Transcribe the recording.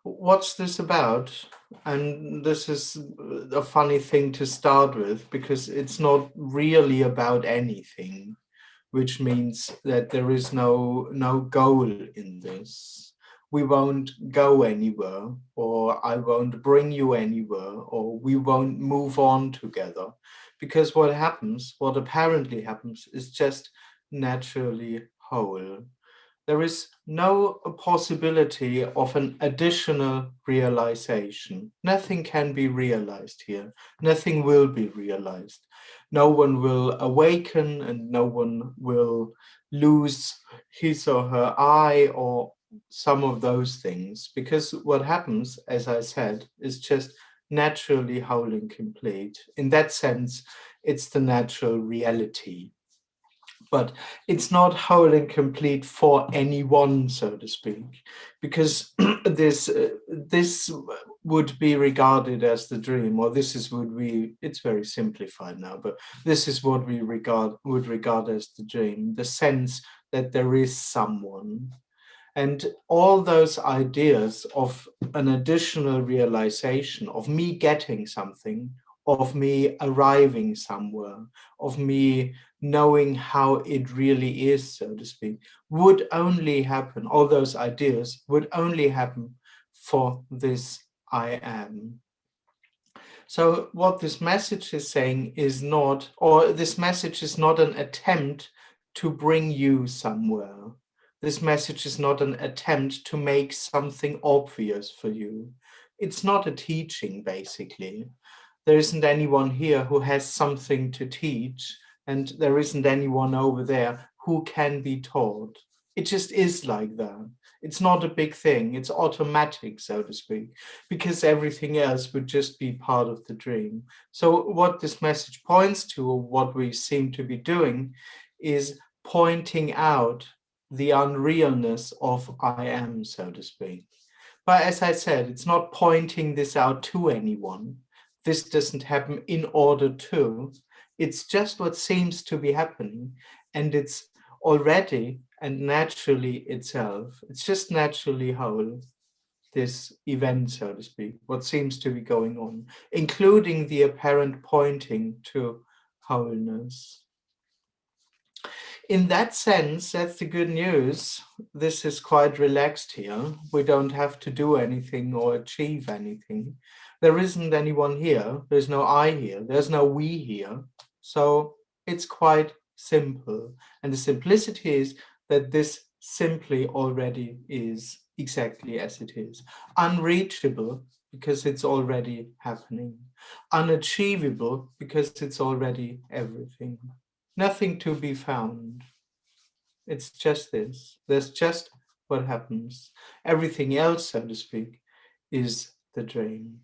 what's this about? And this is a funny thing to start with, because it's not really about anything, which means that there is no goal in this. We won't go anywhere, or I won't bring you anywhere, or we won't move on together. Because what apparently happens, is just naturally whole. There is no possibility of an additional realization. Nothing can be realized here. Nothing will be realized. No one will awaken, and no one will lose his or her eye or some of those things. Because what happens, as I said, is just naturally whole and complete. In that sense, it's the natural reality. But it's not whole and complete for anyone, so to speak, because this would be regarded as the dream, or this is would we. It's very simplified now, but this is what we would regard as the dream: the sense that there is someone. And all those ideas of an additional realization, of me getting something, of me arriving somewhere, of me knowing how it really is, so to speak, would only happen, all those ideas would only happen for this I am. So what this message is saying is not, or this message is not an attempt to bring you somewhere. This message is not an attempt to make something obvious for you. It's not a teaching, basically. There isn't anyone here who has something to teach, and there isn't anyone over there who can be taught. It just is like that. It's not a big thing. It's automatic, so to speak, because everything else would just be part of the dream. So what this message points to, or what we seem to be doing, is pointing out the unrealness of I am, so to speak. But as I said, it's not pointing this out to anyone. This doesn't happen in order to. It's just what seems to be happening, and it's already and naturally itself. It's just naturally whole, this event, so to speak, what seems to be going on, including the apparent pointing to wholeness. In that sense, that's the good news. This is quite relaxed here. We don't have to do anything or achieve anything. There isn't anyone here. There's no I here. There's no we here. So it's quite simple. And the simplicity is that this simply already is exactly as it is. Unreachable because it's already happening. Unachievable because it's already everything. Nothing to be found. It's just this. There's just what happens. Everything else, so to speak, is the dream.